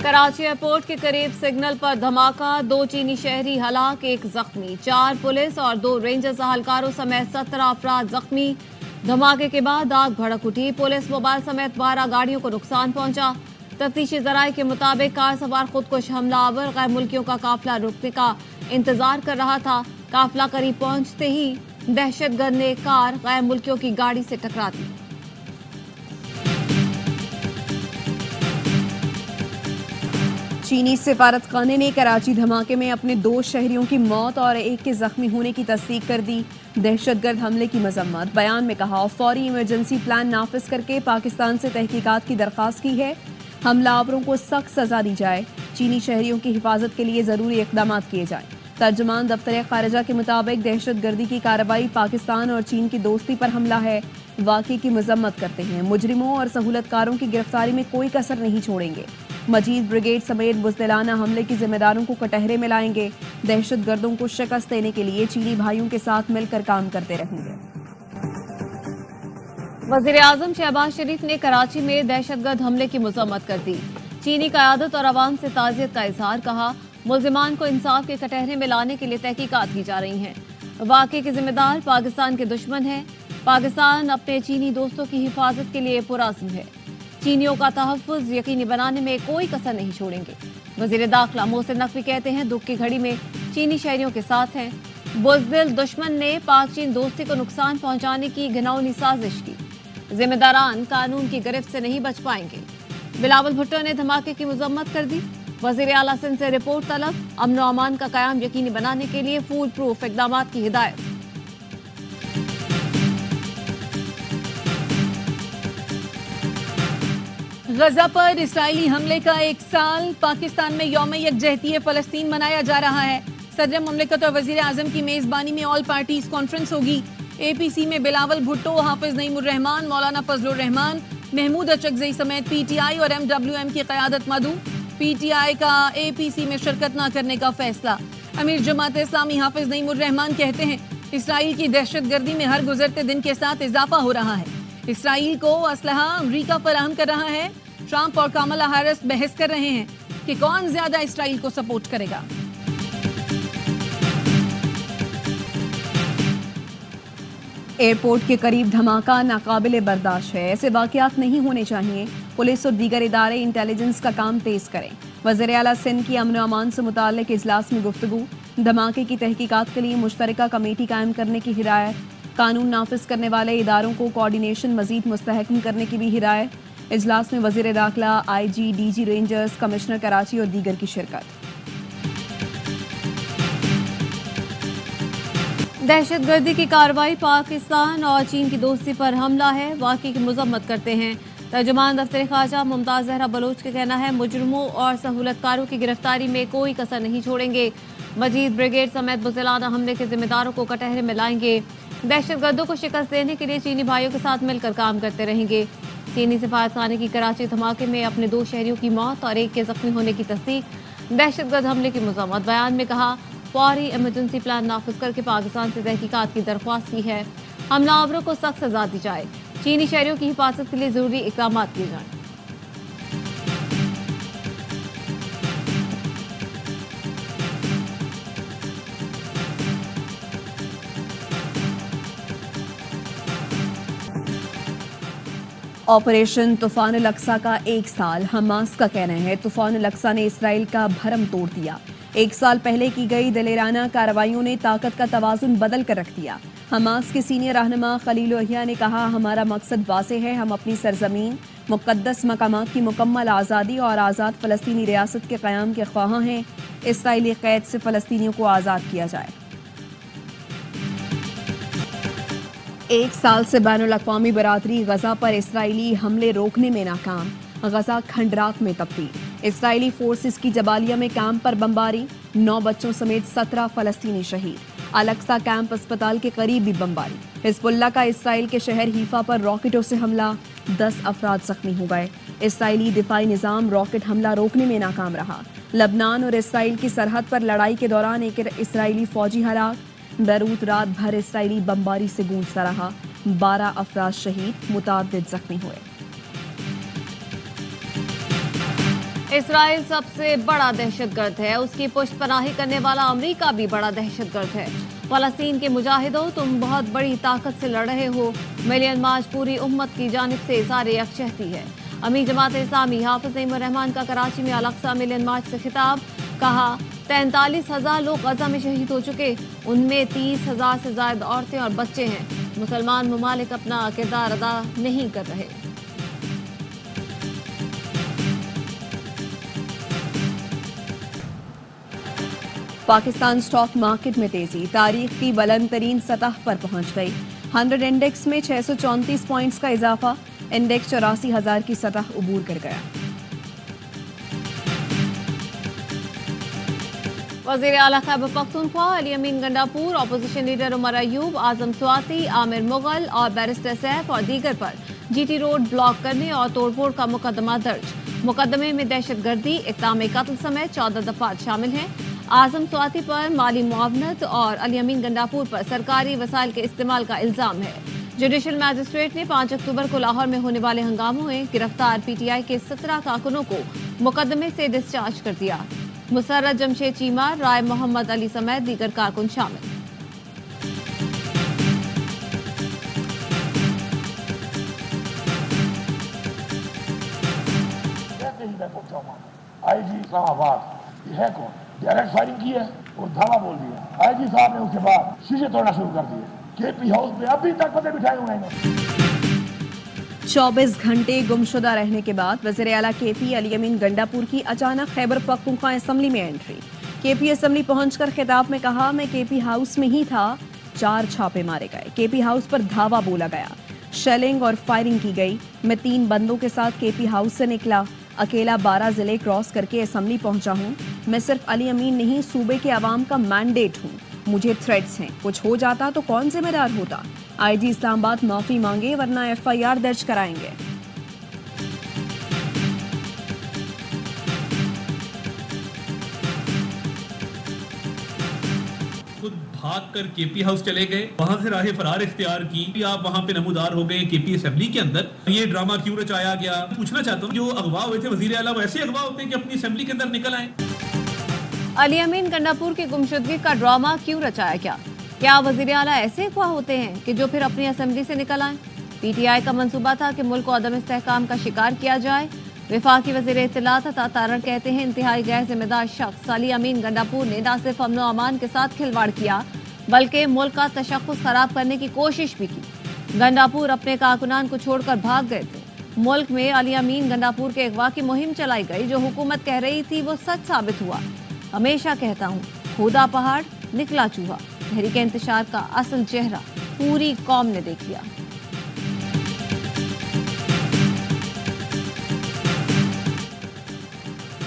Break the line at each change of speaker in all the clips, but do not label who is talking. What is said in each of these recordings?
Karachi airport के करीब signal पर धमाका, 2 चीनी शहरी हलाक, 1 जख्मी, 4 पुलिस और 2 रेंजर्स एहलकारों समेत 17 अफराद जख्मी। धमाके के बाद आग भड़क उठी, पुलिस मोबाइल समेत 12 गाड़ियों को नुकसान पहुंचा। तफ्तीशी जराये के मुताबिक कार सवार खुदकुश हमलावर गैर मुल्कियों का काफिला रुकने का इंतजार कर रहा था। काफिला करीब पहुंचते ही दहशतगर्द ने कार गैर मुल्कियों की गाड़ी से टकरा दी। चीनी सिफारतखाने ने कराची धमाके में अपने 2 शहरियों की मौत और 1 के जख्मी होने की तस्दीक कर दी। दहशतगर्द हमले की मजम्मत। बयान में कहा, फौरी इमरजेंसी प्लान नाफिज करके पाकिस्तान से तहकीकात की दरख्वास्त की है। हमलावरों को सख्त सजा दी जाए। चीनी शहरियों की हिफाजत के लिए जरूरी इकदाम किए जाएं। तर्जुमान दफ्तर खारिजा के मुताबिक दहशतगर्दी की कार्रवाई पाकिस्तान और चीन की दोस्ती पर हमला है। वाक़े की मजम्मत करते हैं। मुजरिमों और सहूलतकारों की गिरफ्तारी में कोई कसर नहीं छोड़ेंगे। मजीद ब्रिगेड समेत बुज़दिलाना हमले के जिम्मेदारों को कटहरे में लाएंगे। दहशतगर्दों को शिकस्त देने के लिए चीनी भाइयों के साथ मिलकर काम करते रहेंगे। वज़ीर आज़म शहबाज शरीफ ने कराची में दहशतगर्द हमले की मजम्मत कर दी। चीनी क़यादत और अवाम से ताज़ियत का इजहार। कहा, मुल्ज़िमान को इंसाफ के कटहरे में लाने के लिए तहकीकात की जा रही हैं। वाक़े के जिम्मेदार पाकिस्तान के दुश्मन हैं। पाकिस्तान अपने चीनी दोस्तों की हिफाजत के लिए पुरअज़्म है। चीनियों का तहफ़्फ़ुज़ यकीनी बनाने में कोई कसर नहीं छोड़ेंगे। वज़ीर दाखिला मोहसिन नकवी कहते हैं, दुख की घड़ी में चीनी शहरियों के साथ हैं। बुज़दिल दुश्मन ने पाक चीन दोस्ती को नुकसान पहुंचाने की घिनौनी साजिश की। जिम्मेदारान कानून की गिरफ्त से नहीं बच पाएंगे। बिलावल भुट्टो ने धमाके की मजम्मत कर दी। वज़ीर आला सिंध से रिपोर्ट तलब। अमन व अमान का क़याम यकीनी बनाने के लिए फूल प्रूफ इक़दाम की हिदायत।
गजा पर इसराइली हमले का 1 साल। पाकिस्तान में यौम यकजहती फ़लस्तीन मनाया जा रहा है। सदर मुमलिकत और वज़ीर आज़म की मेज़बानी में ऑल पार्टीज कॉन्फ्रेंस होगी। APC में बिलावल भुट्टो, हाफिज नईमुर रहमान, मौलाना फजलुर रहमान, महमूद अचकज़ई समेत PTI और MWM की क़यादत मदू। PTI का APC में शिरकत न करने का फैसला। अमीर जमात इस्लामी हाफिज नईमुर रहमान कहते हैं, इसराइल की दहशतगर्दी में हर गुजरते दिन के साथ इजाफा हो रहा है। इसराइल को असलहा अमरीका फराहम कर रहा है। ट्रंप और कमला हैरिस बहस कर रहे हैं कि कौन ज्यादा इसराइल को सपोर्ट करेगा।
एयरपोर्ट के करीब धमाका नाकाबिले बर्दाश्त है। ऐसे वाक़यात नहीं होने चाहिए। पुलिस और दीगर इदारे इंटेलिजेंस का काम तेज करें। वज़ीर आला सिंध की अमन व अमान से मुताल्लिक़ इजलास में गुफ्तगू। धमाके की तहकीकात के लिए मुश्तरका कमेटी कायम करने की हिदायत। कानून नाफिज करने वाले इदारों को कोऑर्डिनेशन मजीद मुस्तहकम करने की भी हिदायत। इजलास में वज़ीर दाखिला, IG, DG rangers, commissioner Karachi और दीगर की शिरकत। दहशतगर्दी की कार्रवाई पाकिस्तान और चीन की दोस्ती पर हमला है। वाक़े की मजम्मत करते हैं। तर्जुमान दफ्तर खारजा मुमताज़ ज़हरा बलोच का कहना है, मुजरिमों और सहूलतकारों की गिरफ्तारी में कोई कसर नहीं छोड़ेंगे। मजीद ब्रिगेड समेत बुज़दिलाना हमले के जिम्मेदारों को कटहरे में लाएंगे। दहशतगर्दों को शिकस्त देने के लिए चीनी भाइयों के साथ मिलकर काम करते रहेंगे। चीनी सिफारतखाने की कराची धमाके में अपने 2 शहरियों की मौत और 1 के जख्मी होने की तस्दीक। दहशतगर्द हमले की मजम्मत। बयान में कहा, फौरी इमरजेंसी प्लान नाफिज करके पाकिस्तान से तहकीकात की दरख्वास्त की है। हमलावरों को सख्त सजा दी जाए। चीनी शहरियों की हिफाजत के लिए जरूरी इक़दाम किए जाएं। ऑपरेशन तूफान अल-अक्सा का 1 साल। हमास का कहना है, तूफान अल-अक्सा ने इसराइल का भरम तोड़ दिया। 1 साल पहले की गई दिलेराना कार्रवाइयों ने ताकत का तवाजुन बदल कर रख दिया। हमास के सीनियर रहनुमा खलील वहिया ने कहा, हमारा मकसद वाज़ेह है। हम अपनी सरजमीन, मुक़द्दस मकामात की मुकम्मल आज़ादी और आज़ाद फ़लस्तीनी रियासत के क़याम के ख्वाहां हैं। इसराइली क़ैद से फ़लस्तीनियों को आज़ाद किया जाए। 1 साल से बैनुल-अक़वामी बरादरी गजा पर इसराइली हमले रोकने में नाकाम। गजा खंडरात में तब्दील। इसराइली फोर्सेस की जबालिया में कैंप पर बमबारी। 9 बच्चों समेत 17 फ़लस्तीनी शहीद। अल-अक्सा कैंप अस्पताल के करीब भी बमबारी। हिज़्बुल्लाह का इसराइल के शहर हीफा पर रॉकेटों से हमला। 10 अफराद जख्मी हो गए। इसराइली दिफाई निज़ाम रॉकेट हमला रोकने में नाकाम रहा। लबनान और इसराइल की सरहद पर लड़ाई के दौरान एक इसराइली फौजी हलाक। बैरूत रात भर इसराइली बमबारी से गूंजता रहा। 12 अफराद शहीद, मुताद्दिद जख्मी हुए। इसराइल सबसे बड़ा दहशतगर्द है, उसकी पुष्टपनाही करने वाला अमेरिका भी बड़ा दहशतगर्द है। फलस्तीन के मुजाहिदों, तुम बहुत बड़ी ताकत से लड़ रहे हो। मिलियन मार्च पूरी उम्मत की जानिब से इज़हार यकजहती है। अमीर जमात इस्लामी हाफिज नईमुर रहमान का कराची में अल-अक्सा मिलियन मार्च से खिताब। कहा 43,000 लोग गजा में शहीद हो चुके, उनमें 30,000 से ज्यादा औरतें और बच्चे हैं। मुसलमान ममालिक अपना किरदार अदा नहीं कर रहे। पाकिस्तान स्टॉक मार्केट में तेजी, तारीख की बुलंद तरीन सतह पर पहुंच गई। 100 इंडेक्स में 634 पॉइंट्स का इजाफा, इंडेक्स 84,000 की सतह उबूर कर गया। वज़ीर आला खैबर पख्तूनख्वा अली अमीन गंडापुर, अपोजिशन लीडर उमर अयूब, आजम स्वाति, आमिर मुगल और बैरिस्टर सैफ और दीगर पर जीटी रोड ब्लॉक करने और तोड़फोड़ का मुकदमा दर्ज। मुकदमे में दहशतगर्दी, इक़दाम कत्ल समेत 14 दफात शामिल हैं। आजम स्वाति पर माली मुआवनत और अली अमीन गंडापुर पर सरकारी वसाइल के इस्तेमाल का इल्जाम है। जुडिशल मैजिस्ट्रेट ने 5 अक्टूबर को लाहौर में होने वाले हंगामों में गिरफ्तार पीटीआई के 17 कारकुनों को मुकदमे से डिस्चार्ज कर दिया। मुसर्रत जमशेद चीमा, राय मोहम्मद अली समेत दीगर कारकुन शामिल।
आईजी इस्लामाबाद ये है कौन? डायरेक्ट फायरिंग की है और धावा बोल दिया। आईजी साहब ने उसके बाद शीशे तोड़ना शुरू कर दिए। केपी हाउस में अभी तक पते बिठाए हुए हैं।
24 घंटे गुमशुदा रहने के बाद वज़ीर आला केपी अली अमीन गंडापुर की अचानक खैबर पख्तूनख्वा असेंबली में एंट्री। केपी असेंबली पहुंचकर खिताब में कहा, मैं केपी हाउस में ही था, 4 छापे मारे गए, केपी हाउस पर धावा बोला गया, शेलिंग और फायरिंग की गई। मैं 3 बंदों के साथ केपी हाउस से निकला, अकेला 12 जिले क्रॉस करके असेंबली पहुंचा हूं। मैं सिर्फ अली अमीन नहीं, सूबे के अवाम का मैंडेट हूं। मुझे थ्रेट्स हैं, कुछ हो जाता तो कौन जिम्मेदार होता? आईजी इस्लामाबाद माफी मांगे वरना एफआईआर दर्ज कराएंगे।
खुद भाग कर केपी हाउस चले गए, वहां से राह फरार इख्तियार की। आप वहां पे नमूदार हो गए केपी असेंबली के अंदर। ये ड्रामा क्यों रचाया गया? पूछना चाहता हूँ, जो अगवा हुए थे वजीर आला वैसे अगवा होते हैं कि अपनी असेंबली के अंदर निकल आए।
अली अमीन गंडापुर की गुमशुदगी का ड्रामा क्यों रचाया गया? क्या वज़ीर आला ऐसे अगवा होते हैं कि जो फिर अपनी असेंबली से निकल आए? पीटीआई का मंसूबा था कि मुल्क को अदम इस्तेहकाम का शिकार किया जाए। वफाकी वज़ीर इत्तलात अता तारड़ कहते हैं, इंतहाई गैर जिम्मेदार शख्स अली अमीन गंडापुर ने न सिर्फ अमन अमान के साथ खिलवाड़ किया बल्कि मुल्क का तशख्खुस खराब करने की कोशिश भी की। गंडापुर अपने कारकुनान को छोड़कर भाग गए थे। मुल्क में अली अमीन गंडापुर के अगवा की मुहिम चलाई गई। जो हुकूमत कह रही थी वो सच साबित हुआ। हमेशा कहता हूँ, खुदा पहाड़ निकला चूहा। तहरीक इंतशार का असल चेहरा पूरी कौम ने देख लिया।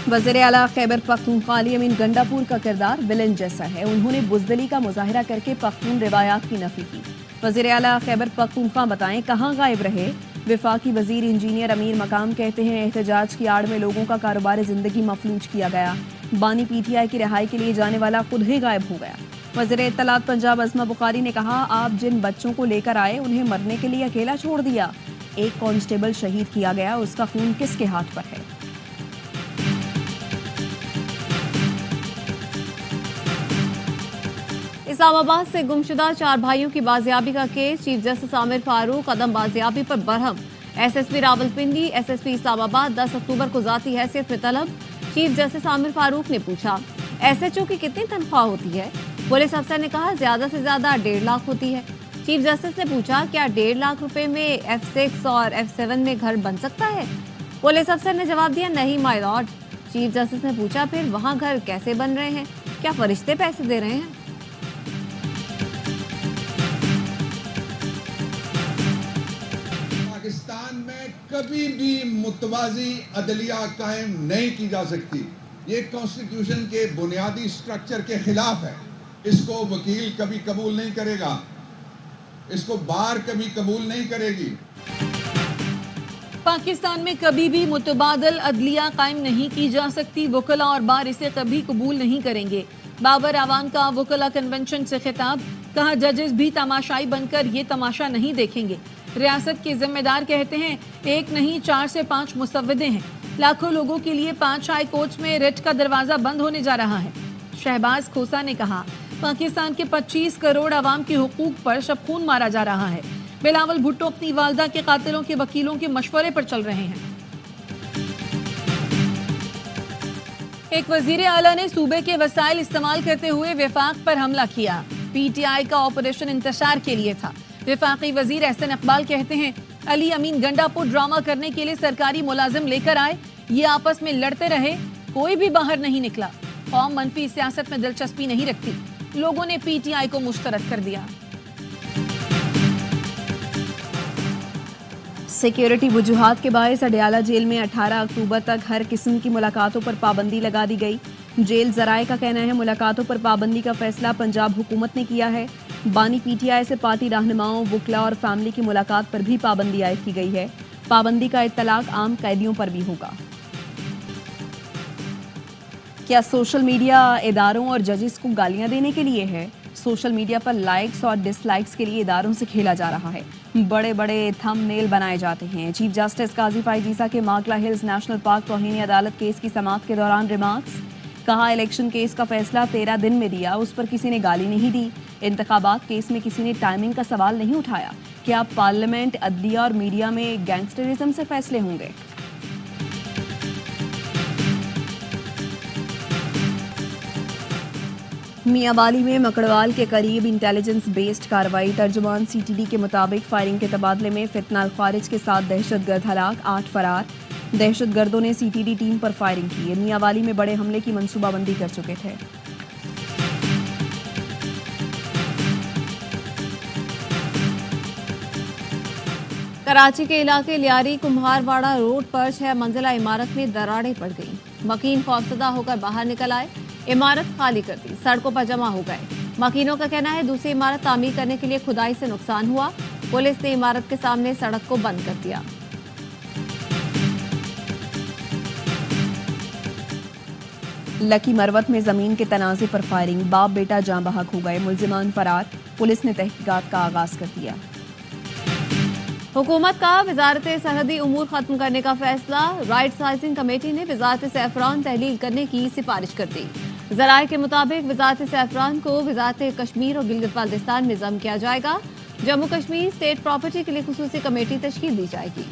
वज़ीर आला खैबर पख्तूनख्वा अली अमीन गंडापुर का किरदार विलन जैसा है। उन्होंने बुज़दिली का मुजाहिरा करके पख्तून रिवायात की नफी की। वज़ीर आला खैबर पख्तूनख्वा बताएं, कहाँ गायब रहे? वफाकी वज़ीर इंजीनियर अमीर मकाम कहते हैं, एहतजाज की आड़ में लोगों का कारोबार जिंदगी मफलूज किया गया। बानी पीटीआई की रिहाई के लिए जाने वाला खुद ही गायब हो गया। वज़ीर इत्तलात पंजाब अज़मा बुखारी ने कहा, आप जिन बच्चों को लेकर आए उन्हें मरने के लिए अकेला छोड़ दिया। एक कांस्टेबल शहीद किया गया, उसका खून किसके हाथ पर है?
इस्लामाबाद से गुमशुदा 4 भाइयों की बाजियाबी का केस। चीफ जस्टिस आमिर फारूक कदम बाजियाबी पर बरहम। एसएसपी रावलपिंडी, एसएसपी इस्लामाबाद 10 अक्टूबर को जाती हैसियत में तलब। चीफ जस्टिस आमिर फारूक ने पूछा, एसएचओ की कितनी तनख्वाह होती है? पुलिस अफसर ने कहा, ज्यादा से ज्यादा 1.5 लाख होती है। चीफ जस्टिस ने पूछा, क्या 1.5 लाख रुपए में F6 और F7 में घर बन सकता है? पुलिस अफसर ने जवाब दिया, नहीं माय लॉर्ड। चीफ जस्टिस ने पूछा, फिर वहां घर कैसे बन रहे हैं? क्या फरिश्ते पैसे दे रहे हैं?
पाकिस्तान में कभी भी मुतवाज़ी अदलिया कायम नहीं की जा सकती। ये कॉन्स्टिट्यूशन के बुनियादी स्ट्रक्चर के खिलाफ है। इसको वकील कभी कबूल नहीं करेगा, इसको बार कभी कबूल नहीं करेगी।
पाकिस्तान में कभी भी मुतबादल अदलिया कायम नहीं की जा सकती। वकला और बार इसे कभी कबूल नहीं करेंगे। बाबर आवाम का वकला कन्वेंशन से खिताब, कहा, जजेस भी तमाशाई बनकर ये तमाशा नहीं देखेंगे। रियासत के जिम्मेदार कहते हैं, 1 नहीं 4 से 5 मुसव्विदे हैं। लाखों लोगों के लिए 5 हाई कोर्ट में रिट का दरवाजा बंद होने जा रहा है। शहबाज खोसा ने कहा, पाकिस्तान के 25 करोड़ आवाम के हुकूक पर शब खून मारा जा रहा है। बिलावल भुट्टो अपनी वालदा के कातिलों के वकीलों के मशवरे पर चल रहे हैं। एक वजीर आला ने सूबे के वसाइल इस्तेमाल करते हुए वफाक पर हमला किया। पीटीआई का ऑपरेशन इंतशार के लिए था। वफाकी वजीर एहसन इकबाल कहते हैं, अली अमीन गंडापुर ड्रामा करने के लिए सरकारी मुलाजिम लेकर आए, ये आपस में लड़ते रहे, कोई भी बाहर नहीं निकला। कौम मनफी सियासत में दिलचस्पी नहीं रखती, लोगों ने पीटीआई को मुस्तरद कर दिया।
सिक्योरिटी वजूहात के बायस अडयाला जेल में 18 अक्टूबर तक हर किस्म की मुलाकातों पर पाबंदी लगा दी गई। जेल जराए का कहना है, मुलाकातों पर पाबंदी का फैसला पंजाब हुकूमत ने किया है। बानी पीटीआई से पार्टी रहनुमाओं, वुकला और फैमिली की मुलाकात पर भी पाबंदी आयद की गई है। पाबंदी का इत्तलाक आम कैदियों पर भी होगा। क्या सोशल मीडिया इदारों और जजेस को गालियां देने के लिए है? सोशल मीडिया पर लाइक्स और डिसलाइक्स के लिए इदारों से खेला जा रहा है। बड़े बड़े थंबनेल बनाए जाते हैं। चीफ जस्टिस काजी फाइजीसा के माकला हिल्स नेशनल पार्क तौहीन अदालत केस की समाअत के दौरान रिमार्क्स। कहा, इलेक्शन केस का फैसला 13 दिन में दिया, उस पर किसी ने गाली नहीं दी। इंतखाबात केस में किसी ने टाइमिंग का सवाल नहीं उठाया। क्या पार्लियामेंट, अदलिया और मीडिया में गैंगस्टरिज्म से फैसले होंगे? मियांवाली में मकड़वाल के करीब इंटेलिजेंस बेस्ड कार्रवाई। तर्जुमान सीटीडी के मुताबिक फायरिंग के तबादले में फितना खारिज के साथ दहशतगर्द हलाक, 8 फरार। दहशतगर्दों ने सीटीडी टीम पर फायरिंग की। मियांवाली में बड़े हमले की मंसूबाबंदी कर चुके थे। कराची के इलाके लियारी कुम्हारवाड़ा रोड पर 6 मंजिला इमारत में दरारें पड़ गईं। मकीन खौफजदा होकर बाहर निकल आए, इमारत खाली कर दी, सड़कों पर जमा हो गए। मकीनों का कहना है, दूसरी इमारत तामीर करने के लिए खुदाई से नुकसान हुआ। पुलिस ने इमारत के सामने सड़क को बंद कर दिया। लकी मरवत में जमीन के तनाजे पर फायरिंग, बाप बेटा जाँ बहक हो गए, मुल्जिमान फरार। पुलिस ने तहकीकात का आगाज कर दिया। हुकूमत का वजारत सरहदी उमूर खत्म करने का फैसला। राइट साइजिंग कमेटी ने वजारत सैफरान तहलील करने की सिफारिश कर दी। जराये के मुताबिक वजारत सैफरान को वजारत कश्मीर और गिलगित बाल्टिस्तान में जम किया जाएगा। जम्मू कश्मीर स्टेट प्रॉपर्टी के लिए खुसूसी कमेटी तश्कील दी जाएगी।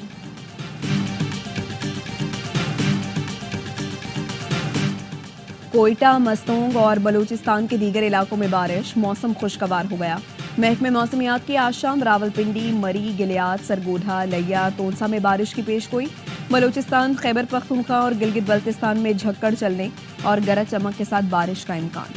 कोयटा, मस्तोंग और बलूचिस्तान के दीगर इलाकों में बारिश, मौसम खुशगवार हो गया। महकमे मौसमियात की आज शाम रावलपिंडी, मरी, गिलियात, सरगोधा, लिया, तोनसा में बारिश की पेशगोई। बलूचिस्तान, खैबर पख्तूनख्वा और गिलगित बल्तिस्तान में झक्कड़ चलने और गरज चमक के साथ बारिश का इम्कान।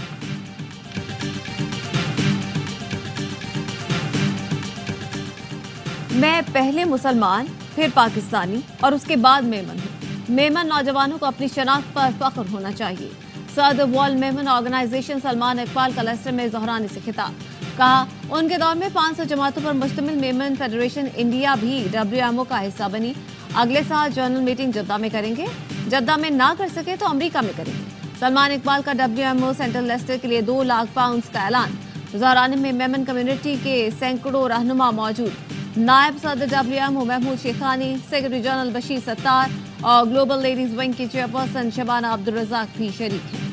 मैं पहले मुसलमान, फिर पाकिस्तानी और उसके बाद मेमन हूँ। मेमन नौजवानों को अपनी शनाख्त पर फख्र होना चाहिए। सदर वर्ल्ड मेमन ऑर्गेनाइजेशन सलमान इकबाल का लेस्टर में ज़ोहरानी से खिताब। कहा, उनके दौर में 500 जमातों पर मुश्तमिल मेमन फेडरेशन इंडिया भी WMO का हिस्सा बनी। अगले साल जनरल मीटिंग जद्दा में करेंगे। जद्दा में ना कर सके तो अमेरिका में करेंगे। सलमान इकबाल का WMO सेंट्रल लेस्टर के लिए 2 लाख पाउंड का ऐलान। ज़ोहरानी में मेमन कम्युनिटी के सैकड़ों रहनुमा मौजूद। नायब सदर WMO Mahmood Shekhani, secretary general Bashir Sattar और ग्लोबल लेडीज विंग की चेयरपर्सन शबाना अब्दुल रज़ाक भी शरीक हैं।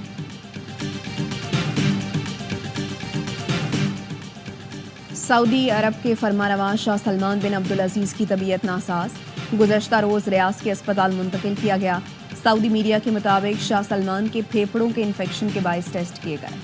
सऊदी अरब के फरमानरवा शाह सलमान बिन अब्दुल अजीज की तबीयत नासाज, गुज़श्ता रोज रियाज के अस्पताल मुंतकिल किया गया। सऊदी मीडिया के मुताबिक शाह सलमान के फेफड़ों के इन्फेक्शन के बायस टेस्ट किए गए।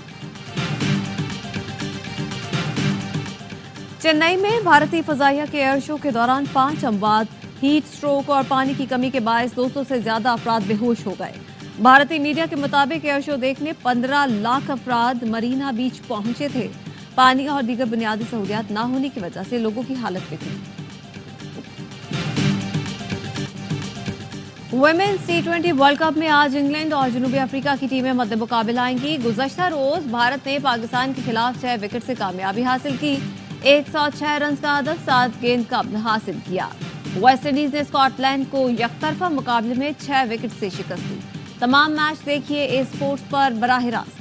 चेन्नई में भारतीय फजाइया के एयर शो के दौरान 5 अमवात, हीट स्ट्रोक और पानी की कमी के बायस 200 से ज्यादा अफराद बेहोश हो गए। भारतीय मीडिया के मुताबिक एयर शो देखने 15 लाख अफराद मरीना बीच पहुंचे थे। पानी और दीगर बुनियादी सहूलियात न होने की वजह से लोगों की हालत बिगड़ी। वुमेन्स T20 वर्ल्ड कप में आज इंग्लैंड और जनूबी अफ्रीका की टीमें मद्दे मुकाबला आएंगी। गुज़श्ता रोज भारत ने पाकिस्तान के खिलाफ 6 विकेट से कामयाबी हासिल की। 106 रन का हदफ 7 गेंद का हासिल किया। वेस्टइंडीज ने स्कॉटलैंड को यकतरफा मुकाबले में 6 विकेट से शिकस्त दी। तमाम मैच देखिए ए स्पोर्ट्स पर बराह रास्त।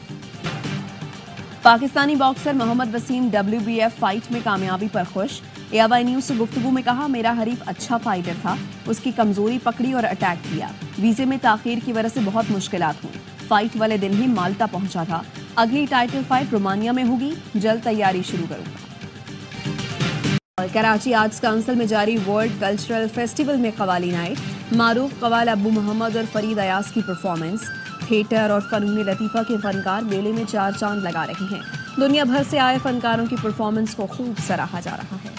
Pakistani boxer Mohammad Wasim WBF fight में कामयाबी पर खुश।
ARY न्यूज से गुफ्तगू में कहा, मेरा हरीफ अच्छा फाइटर था, उसकी कमजोरी पकड़ी और अटैक किया। वीजे में ताखीर की वजह से बहुत मुश्किलात हुई। फाइट वाले दिन ही माल्टा पहुंचा था। अगली टाइटल फाइट रोमानिया में होगी, जल्द तैयारी शुरू करूंगा। कराची आर्ट्स काउंसिल में जारी वर्ल्ड कल्चरल फेस्टिवल में कवाली नाइट, मारूफ कवाल अबू मोहम्मद और फरीद अयाज की परफॉर्मेंस। थिएटर और फनून लतीफ़ा के फनकार मेले में चार चांद लगा रहे हैं। दुनिया भर से आए फनकारों की परफॉर्मेंस को खूब सराहा जा रहा है।